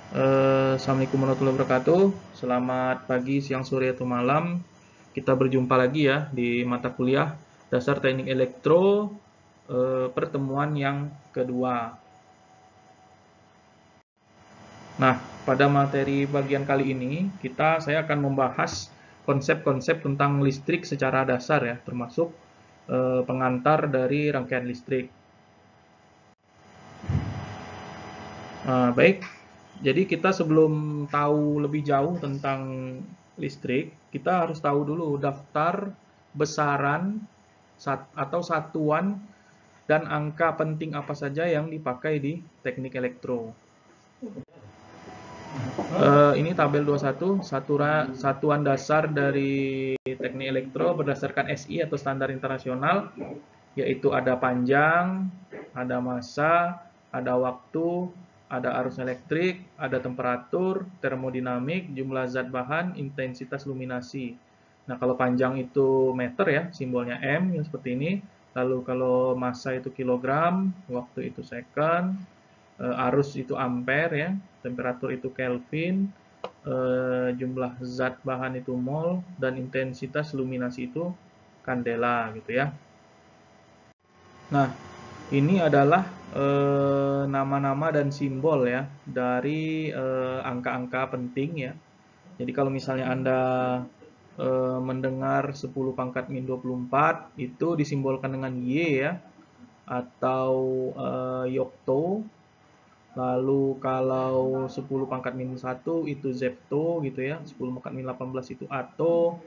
Assalamualaikum warahmatullahi wabarakatuh. Selamat pagi, siang, sore, atau malam. Kita berjumpa lagi ya di mata kuliah Dasar Teknik Elektro, pertemuan yang kedua. Nah, pada materi bagian kali ini, saya akan membahas konsep-konsep tentang listrik secara dasar ya, termasuk pengantar dari rangkaian listrik. Baik, jadi kita sebelum tahu lebih jauh tentang listrik, kita harus tahu dulu daftar besaran atau satuan dan angka penting apa saja yang dipakai di teknik elektro. Ini tabel 21, satuan dasar dari teknik elektro berdasarkan SI atau standar internasional, yaitu ada panjang, ada massa, ada waktu, ada arus elektrik, ada temperatur, termodinamik, jumlah zat bahan, intensitas luminasi. Nah, kalau panjang itu meter ya, simbolnya M yang seperti ini. Lalu kalau massa itu kilogram, waktu itu second, arus itu ampere ya, temperatur itu Kelvin, jumlah zat bahan itu mol, dan intensitas luminasi itu kandela gitu ya. Nah, ini adalah nama-nama dan simbol ya dari angka-angka penting ya. Jadi kalau misalnya Anda mendengar 10 pangkat min 24 itu disimbolkan dengan Y ya, atau yokto. Lalu kalau 10 pangkat min 1 itu zepto gitu ya, 10 pangkat min 18 itu atto,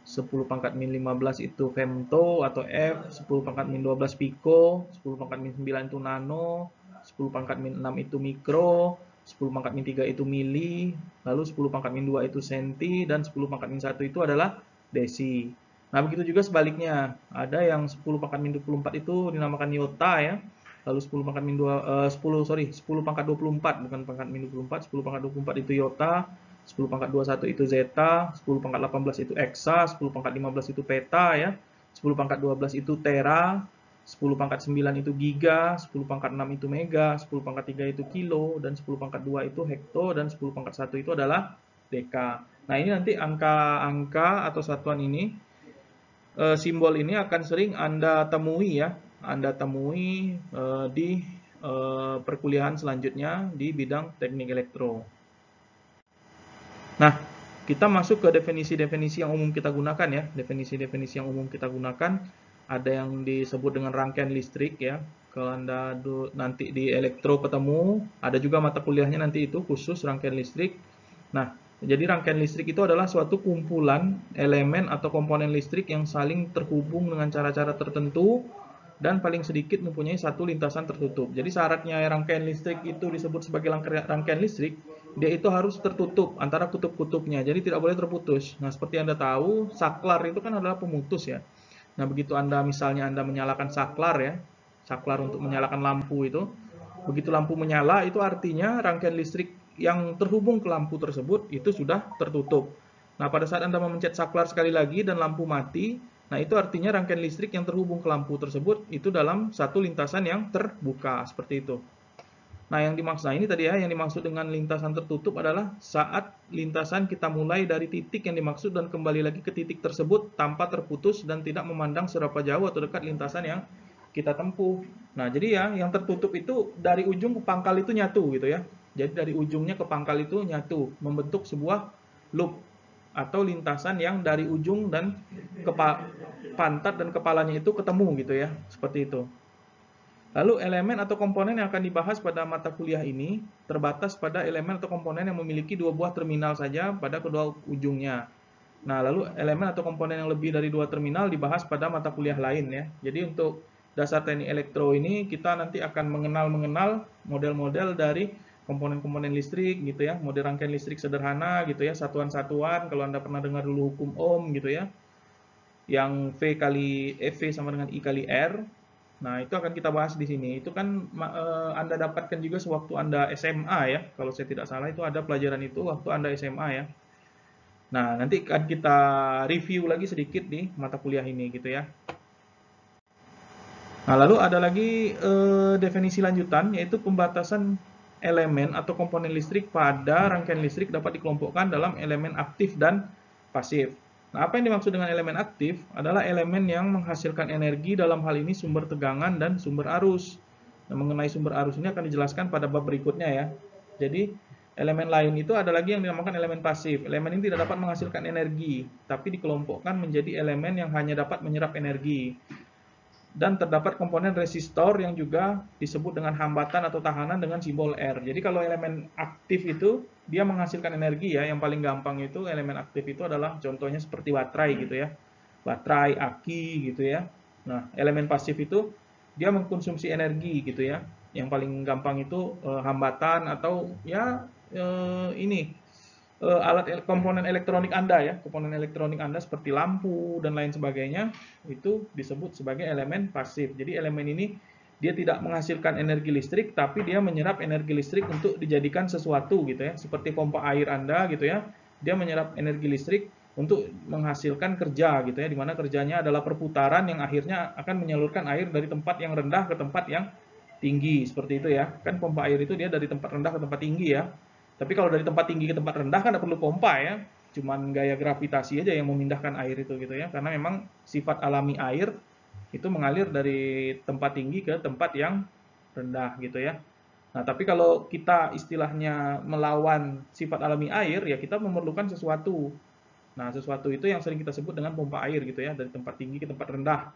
10 pangkat min 15 itu femto atau F, 10 pangkat min 12 pico, 10 pangkat min 9 itu nano, 10 pangkat min 6 itu mikro, 10 pangkat min 3 itu mili, lalu 10 pangkat min 2 itu senti, dan 10 pangkat min 1 itu adalah desi. Nah, begitu juga sebaliknya. Ada yang 10 pangkat min 24 itu dinamakan iota ya. Lalu 10 pangkat min 10 pangkat 24 bukan pangkat min 24, 10 pangkat 24 itu iota, 10 pangkat 21 itu zeta, 10 pangkat 18 itu eksa, 10 pangkat 15 itu peta ya, 10 pangkat 12 itu tera, 10 pangkat 9 itu giga, 10 pangkat 6 itu mega, 10 pangkat 3 itu kilo, dan 10 pangkat 2 itu hekto, dan 10 pangkat 1 itu adalah deka. Nah, ini nanti angka-angka atau satuan ini, simbol ini akan sering Anda temui ya, Anda temui di perkuliahan selanjutnya di bidang teknik elektro. Nah, kita masuk ke definisi-definisi yang umum kita gunakan ya. Definisi-definisi yang umum kita gunakan ada yang disebut dengan rangkaian listrik ya. Kalau Anda nanti di elektro ketemu, ada juga mata kuliahnya nanti itu khusus rangkaian listrik. Nah, jadi rangkaian listrik itu adalah suatu kumpulan elemen atau komponen listrik yang saling terhubung dengan cara-cara tertentu dan paling sedikit mempunyai satu lintasan tertutup. Jadi syaratnya rangkaian listrik itu disebut sebagai rangkaian listrik, dia itu harus tertutup antara kutub-kutubnya, jadi tidak boleh terputus. Nah, seperti Anda tahu, saklar itu kan adalah pemutus ya. Nah, begitu Anda misalnya Anda menyalakan saklar ya, saklar untuk menyalakan lampu itu, begitu lampu menyala itu artinya rangkaian listrik yang terhubung ke lampu tersebut itu sudah tertutup. Nah, pada saat Anda memencet saklar sekali lagi dan lampu mati, nah itu artinya rangkaian listrik yang terhubung ke lampu tersebut itu dalam satu lintasan yang terbuka, seperti itu. Nah, yang dimaksud ini tadi ya, yang dimaksud dengan lintasan tertutup adalah saat lintasan kita mulai dari titik yang dimaksud dan kembali lagi ke titik tersebut tanpa terputus dan tidak memandang seberapa jauh atau dekat lintasan yang kita tempuh. Nah, jadi ya, yang tertutup itu dari ujung ke pangkal itu nyatu gitu ya. Jadi dari ujungnya ke pangkal itu nyatu, membentuk sebuah loop atau lintasan yang dari ujung dan pantat dan kepalanya itu ketemu gitu ya, seperti itu. Lalu elemen atau komponen yang akan dibahas pada mata kuliah ini terbatas pada elemen atau komponen yang memiliki dua buah terminal saja pada kedua ujungnya. Nah, lalu elemen atau komponen yang lebih dari dua terminal dibahas pada mata kuliah lain ya. Jadi untuk dasar teknik elektro ini kita nanti akan mengenal model-model dari komponen-komponen listrik gitu ya, model rangkaian listrik sederhana gitu ya, satuan-satuan. Kalau Anda pernah dengar dulu hukum Ohm gitu ya, yang V kali V sama dengan I kali R. Nah, itu akan kita bahas di sini. Itu kan Anda dapatkan juga sewaktu Anda SMA ya. Kalau saya tidak salah itu ada pelajaran itu waktu Anda SMA ya. Nah, nanti akan kita review lagi sedikit di mata kuliah ini gitu ya. Nah, lalu ada lagi definisi lanjutan yaitu pembatasan elemen atau komponen listrik pada rangkaian listrik dapat dikelompokkan dalam elemen aktif dan pasif. Nah, apa yang dimaksud dengan elemen aktif adalah elemen yang menghasilkan energi, dalam hal ini sumber tegangan dan sumber arus. Nah, mengenai sumber arus ini akan dijelaskan pada bab berikutnya ya. Jadi, elemen lain itu ada lagi yang dinamakan elemen pasif. Elemen ini tidak dapat menghasilkan energi, tapi dikelompokkan menjadi elemen yang hanya dapat menyerap energi. Dan terdapat komponen resistor yang juga disebut dengan hambatan atau tahanan dengan simbol R. Jadi kalau elemen aktif itu dia menghasilkan energi ya. Yang paling gampang itu elemen aktif itu adalah contohnya seperti baterai gitu ya. Baterai, aki gitu ya. Nah, elemen pasif itu dia mengkonsumsi energi gitu ya. Yang paling gampang itu hambatan atau ya ini alat komponen elektronik Anda ya, komponen elektronik Anda seperti lampu dan lain sebagainya itu disebut sebagai elemen pasif. Jadi elemen ini dia tidak menghasilkan energi listrik, tapi dia menyerap energi listrik untuk dijadikan sesuatu gitu ya, seperti pompa air Anda gitu ya. Dia menyerap energi listrik untuk menghasilkan kerja gitu ya, di mana kerjanya adalah perputaran yang akhirnya akan menyalurkan air dari tempat yang rendah ke tempat yang tinggi seperti itu ya. Kan pompa air itu dia dari tempat rendah ke tempat tinggi ya. Tapi kalau dari tempat tinggi ke tempat rendah kan tidak perlu pompa ya, cuman gaya gravitasi aja yang memindahkan air itu gitu ya, karena memang sifat alami air itu mengalir dari tempat tinggi ke tempat yang rendah gitu ya. Nah, tapi kalau kita istilahnya melawan sifat alami air ya kita memerlukan sesuatu. Nah, sesuatu itu yang sering kita sebut dengan pompa air gitu ya, dari tempat tinggi ke tempat rendah.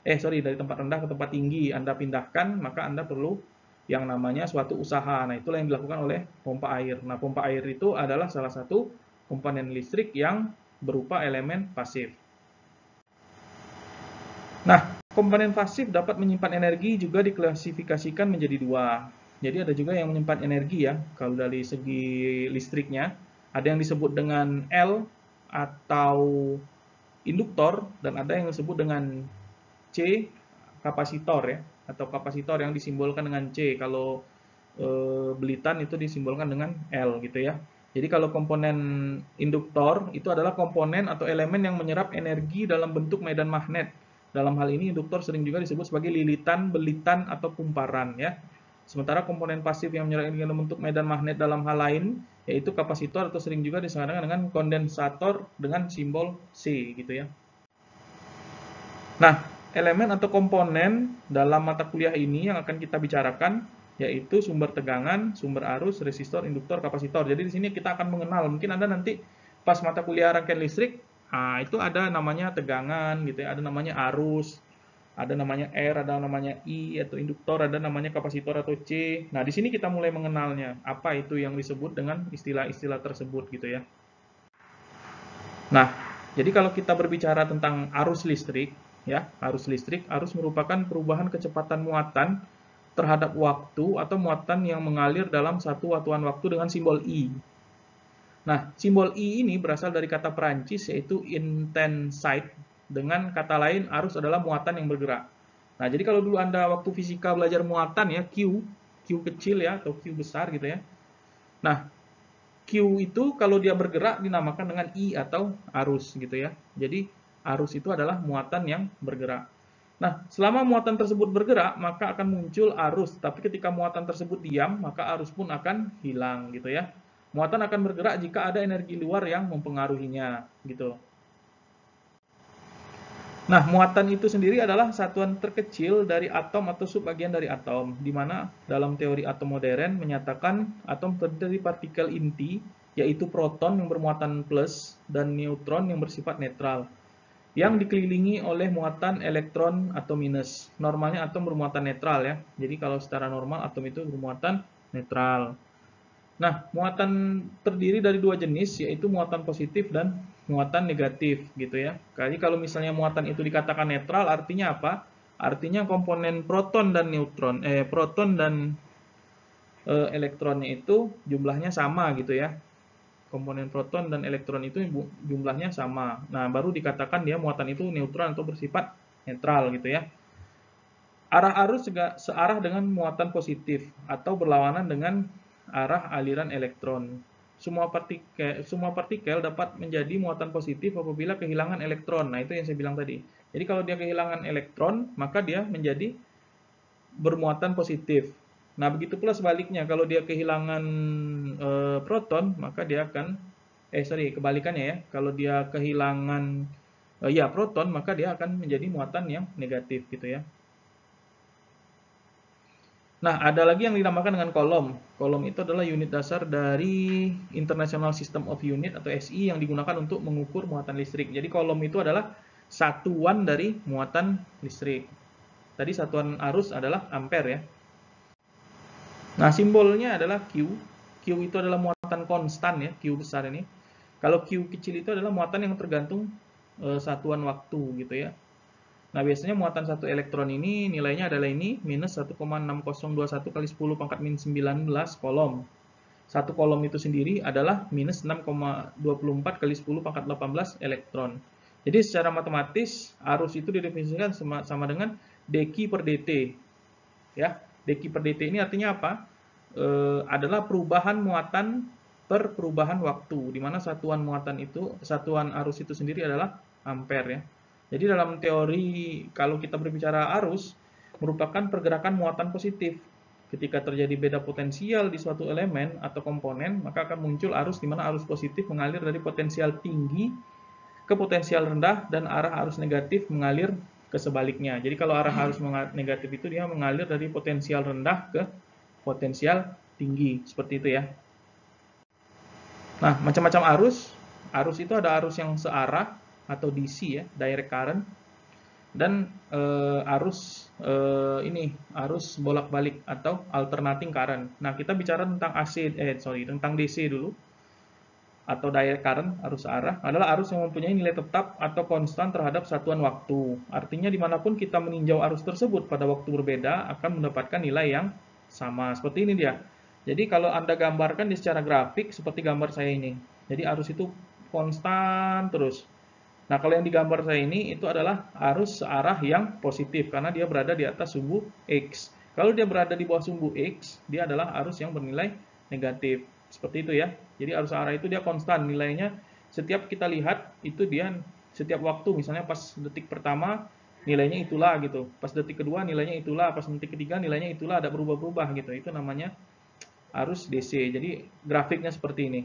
Dari tempat rendah ke tempat tinggi Anda pindahkan, maka Anda perlu yang namanya suatu usaha. Nah, itulah yang dilakukan oleh pompa air. Nah, pompa air itu adalah salah satu komponen listrik yang berupa elemen pasif. Nah, komponen pasif dapat menyimpan energi juga diklasifikasikan menjadi dua. Jadi ada juga yang menyimpan energi ya, kalau dari segi listriknya. Ada yang disebut dengan L atau induktor, dan ada yang disebut dengan C, kapasitor ya, atau kapasitor yang disimbolkan dengan C. Kalau belitan itu disimbolkan dengan L gitu ya. Jadi kalau komponen induktor itu adalah komponen atau elemen yang menyerap energi dalam bentuk medan magnet. Dalam hal ini induktor sering juga disebut sebagai lilitan, belitan, atau kumparan ya. Sementara komponen pasif yang menyerap energi dalam bentuk medan magnet dalam hal lain yaitu kapasitor, atau sering juga disamakan dengan kondensator dengan simbol C gitu ya. Nah, elemen atau komponen dalam mata kuliah ini yang akan kita bicarakan yaitu sumber tegangan, sumber arus, resistor, induktor, kapasitor. Jadi di sini kita akan mengenal. Mungkin Anda nanti pas mata kuliah rangkaian listrik, itu ada namanya tegangan gitu ya, ada namanya arus, ada namanya R, ada namanya I atau induktor, ada namanya kapasitor atau C. Nah, di sini kita mulai mengenalnya. Apa itu yang disebut dengan istilah-istilah tersebut gitu ya. Nah, jadi kalau kita berbicara tentang arus listrik, ya, arus merupakan perubahan kecepatan muatan terhadap waktu atau muatan yang mengalir dalam satu satuan waktu dengan simbol I. Nah, simbol I ini berasal dari kata Perancis yaitu intensite, dengan kata lain arus adalah muatan yang bergerak. Nah, jadi kalau dulu Anda waktu fisika belajar muatan ya, Q kecil ya atau Q besar gitu ya. Nah, Q itu kalau dia bergerak dinamakan dengan I atau arus gitu ya. Jadi arus itu adalah muatan yang bergerak. Nah, selama muatan tersebut bergerak, maka akan muncul arus. Tapi ketika muatan tersebut diam, maka arus pun akan hilang gitu ya. Muatan akan bergerak jika ada energi luar yang mempengaruhinya gitu. Nah, muatan itu sendiri adalah satuan terkecil dari atom atau subbagian dari atom, di mana dalam teori atom modern menyatakan atom terdiri dari partikel inti, yaitu proton yang bermuatan plus dan neutron yang bersifat netral, yang dikelilingi oleh muatan elektron atau minus. Normalnya atom bermuatan netral ya, jadi kalau secara normal atom itu bermuatan netral. Nah, muatan terdiri dari dua jenis, yaitu muatan positif dan muatan negatif gitu ya. Jadi kalau misalnya muatan itu dikatakan netral, artinya apa? Artinya komponen proton dan neutron, elektronnya itu jumlahnya sama gitu ya. Komponen proton dan elektron itu jumlahnya sama. Nah, baru dikatakan dia muatan itu neutral atau bersifat netral gitu ya. Arah arus juga searah dengan muatan positif atau berlawanan dengan arah aliran elektron. Semua partikel dapat menjadi muatan positif apabila kehilangan elektron. Nah, itu yang saya bilang tadi. Jadi kalau dia kehilangan elektron, maka dia menjadi bermuatan positif. Nah, begitu pula sebaliknya, kalau dia kehilangan proton, maka dia akan, kebalikannya ya, kalau dia kehilangan proton, maka dia akan menjadi muatan yang negatif gitu ya. Nah, ada lagi yang dinamakan dengan kolom. Kolom itu adalah unit dasar dari International System of Unit atau SI yang digunakan untuk mengukur muatan listrik. Jadi kolom itu adalah satuan dari muatan listrik. Tadi satuan arus adalah ampere ya. Nah, simbolnya adalah Q. Q itu adalah muatan konstan ya, Q besar ini. Kalau Q kecil itu adalah muatan yang tergantung satuan waktu gitu ya. Nah, biasanya muatan satu elektron ini nilainya adalah ini, minus 1,6021 kali 10 pangkat min 19 kolom. Satu kolom itu sendiri adalah minus 6,24 kali 10 pangkat 18 elektron. Jadi secara matematis, arus itu didefinisikan sama dengan dq per dt. Ya, dq per dt ini artinya apa? Adalah perubahan muatan per perubahan waktu, di mana satuan muatan itu, satuan arus itu sendiri adalah ampere ya. Jadi dalam teori kalau kita berbicara arus merupakan pergerakan muatan positif. Ketika terjadi beda potensial di suatu elemen atau komponen, maka akan muncul arus di mana arus positif mengalir dari potensial tinggi ke potensial rendah dan arah arus negatif mengalir ke sebaliknya. Jadi kalau arah arus negatif itu dia mengalir dari potensial rendah ke potensial tinggi, seperti itu ya. Nah, macam-macam arus. Arus itu ada arus yang searah atau DC ya, direct current, dan arus arus bolak-balik atau alternating current. Nah, kita bicara tentang tentang DC dulu, atau direct current, arus searah, adalah arus yang mempunyai nilai tetap atau konstan terhadap satuan waktu. Artinya dimanapun kita meninjau arus tersebut pada waktu berbeda akan mendapatkan nilai yang sama. Seperti ini dia. Jadi kalau Anda gambarkan di secara grafik seperti gambar saya ini. Jadi arus itu konstan terus. Nah, kalau yang digambar saya ini itu adalah arus searah yang positif karena dia berada di atas sumbu X. Kalau dia berada di bawah sumbu X, dia adalah arus yang bernilai negatif. Seperti itu ya. Jadi arus searah itu dia konstan nilainya. Setiap kita lihat itu dia setiap waktu, misalnya pas detik pertama nilainya itulah gitu. Pas detik kedua nilainya itulah, pas detik ketiga nilainya itulah, ada berubah-berubah gitu. Itu namanya arus DC. Jadi grafiknya seperti ini.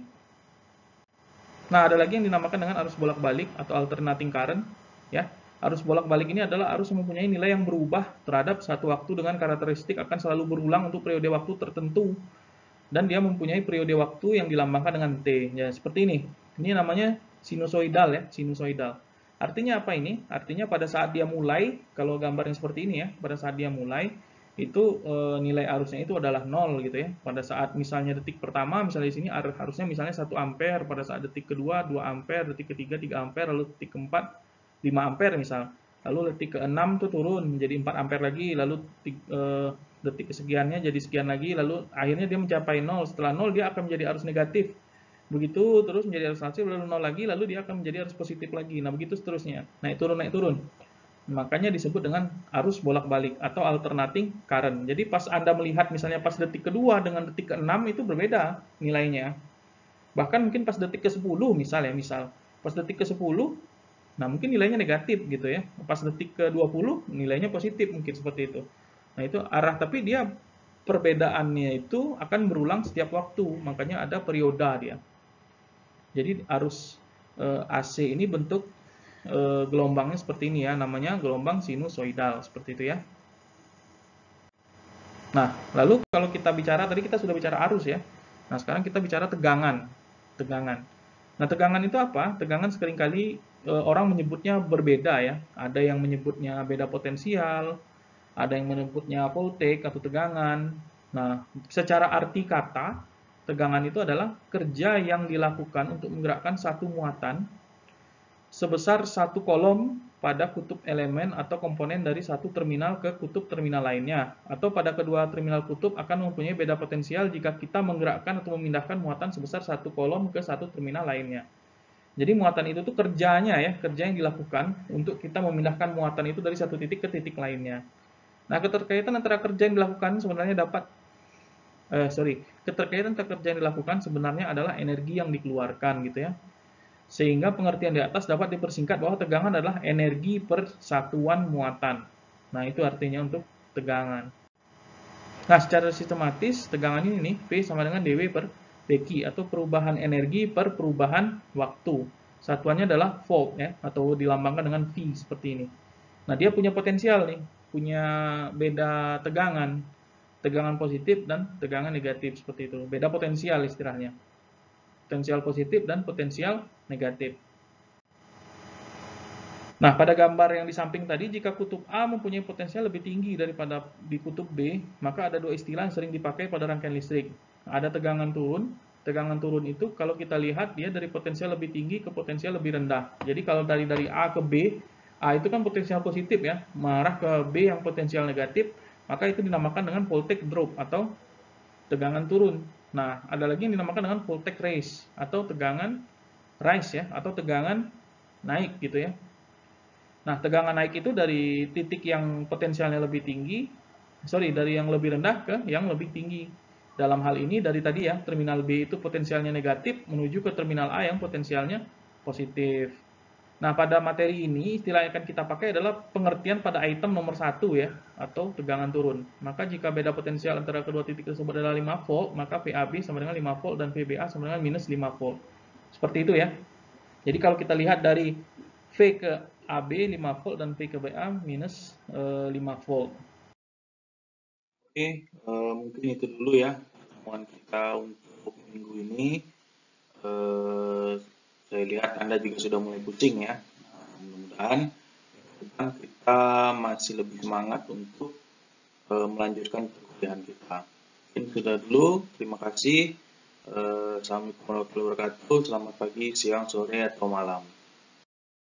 Nah, ada lagi yang dinamakan dengan arus bolak-balik atau alternating current, ya. Arus bolak-balik ini adalah arus yang mempunyai nilai yang berubah terhadap satu waktu dengan karakteristik akan selalu berulang untuk periode waktu tertentu, dan dia mempunyai periode waktu yang dilambangkan dengan T. Ya, seperti ini. Ini namanya sinusoidal ya, sinusoidal. Artinya apa ini? Artinya pada saat dia mulai, kalau gambarnya seperti ini ya, pada saat dia mulai itu nilai arusnya itu adalah 0 gitu ya. Pada saat misalnya detik pertama, misalnya di sini harusnya misalnya 1 ampere, pada saat detik kedua 2 ampere, detik ketiga 3 ampere, lalu detik keempat 5 ampere misal. Lalu detik ke-6 tuh turun menjadi 4 ampere lagi, lalu detik kesekiannya jadi sekian lagi, lalu akhirnya dia mencapai 0. Setelah 0 dia akan menjadi arus negatif. Begitu terus menjadi arus negatif, lalu 0 lagi, lalu dia akan menjadi arus positif lagi. Nah, begitu seterusnya. Naik turun, naik turun. Makanya disebut dengan arus bolak-balik atau alternating current. Jadi pas Anda melihat misalnya pas detik kedua dengan detik ke-6 itu berbeda nilainya. Bahkan mungkin pas detik ke-10 misal pas detik ke-10 nah mungkin nilainya negatif gitu ya. Pas detik ke-20 nilainya positif mungkin seperti itu. Nah, itu arah, tapi dia perbedaannya itu akan berulang setiap waktu. Makanya ada perioda dia. Jadi arus AC ini bentuk gelombangnya seperti ini ya, namanya gelombang sinusoidal, seperti itu ya. Nah, lalu kalau kita bicara, tadi kita sudah bicara arus ya. Nah, sekarang kita bicara tegangan. Nah, tegangan itu apa? Tegangan seringkali orang menyebutnya berbeda ya. Ada yang menyebutnya beda potensial, ada yang menyebutnya voltage atau tegangan. Nah, secara arti kata, tegangan itu adalah kerja yang dilakukan untuk menggerakkan satu muatan sebesar satu kolom pada kutub elemen atau komponen dari satu terminal ke kutub terminal lainnya, atau pada kedua terminal kutub akan mempunyai beda potensial jika kita menggerakkan atau memindahkan muatan sebesar satu kolom ke satu terminal lainnya. Jadi muatan itu tuh kerjanya ya, kerja yang dilakukan untuk kita memindahkan muatan itu dari satu titik ke titik lainnya. Nah, keterkaitan antara kerja yang dilakukan sebenarnya keterkaitan antara kerja yang dilakukan sebenarnya adalah energi yang dikeluarkan gitu ya. Sehingga pengertian di atas dapat dipersingkat bahwa tegangan adalah energi per satuan muatan. Nah, itu artinya untuk tegangan. Nah, secara sistematis tegangan ini nih, V sama dengan dW per dq atau perubahan energi per perubahan waktu. Satuannya adalah volt ya, atau dilambangkan dengan V seperti ini. Nah, dia punya potensial nih, punya beda tegangan, tegangan positif dan tegangan negatif seperti itu. Beda potensial istilahnya. Potensial positif dan potensial negatif. Nah, pada gambar yang di samping tadi, jika kutub A mempunyai potensial lebih tinggi daripada di kutub B, maka ada dua istilah yang sering dipakai pada rangkaian listrik. Ada tegangan turun. Tegangan turun itu kalau kita lihat dia dari potensial lebih tinggi ke potensial lebih rendah. Jadi kalau dari A ke B, A itu kan potensial positif ya, mengarah ke B yang potensial negatif, maka itu dinamakan dengan voltage drop atau tegangan turun. Nah, ada lagi yang dinamakan dengan voltage rise atau tegangan rise ya, atau tegangan naik gitu ya. Nah, tegangan naik itu dari titik yang potensialnya lebih tinggi, dari yang lebih rendah ke yang lebih tinggi. Dalam hal ini dari tadi ya, terminal B itu potensialnya negatif menuju ke terminal A yang potensialnya positif. Nah, pada materi ini istilah yang akan kita pakai adalah pengertian pada item nomor 1 ya, atau tegangan turun. Maka jika beda potensial antara kedua titik tersebut adalah 5 volt, maka VAB sama dengan 5 volt dan VBA sama dengan minus 5 volt. Seperti itu ya. Jadi kalau kita lihat dari V ke AB 5 volt dan V ke BA minus 5 volt. Oke, mungkin itu dulu ya pertemuan kita untuk minggu ini. Saya lihat Anda juga sudah mulai pusing ya. Mudah-mudahan kita masih lebih semangat untuk melanjutkan perkuliahan kita. Mungkin sudah dulu, terima kasih. Assalamualaikum warahmatullahi wabarakatuh. Selamat pagi, siang, sore, atau malam.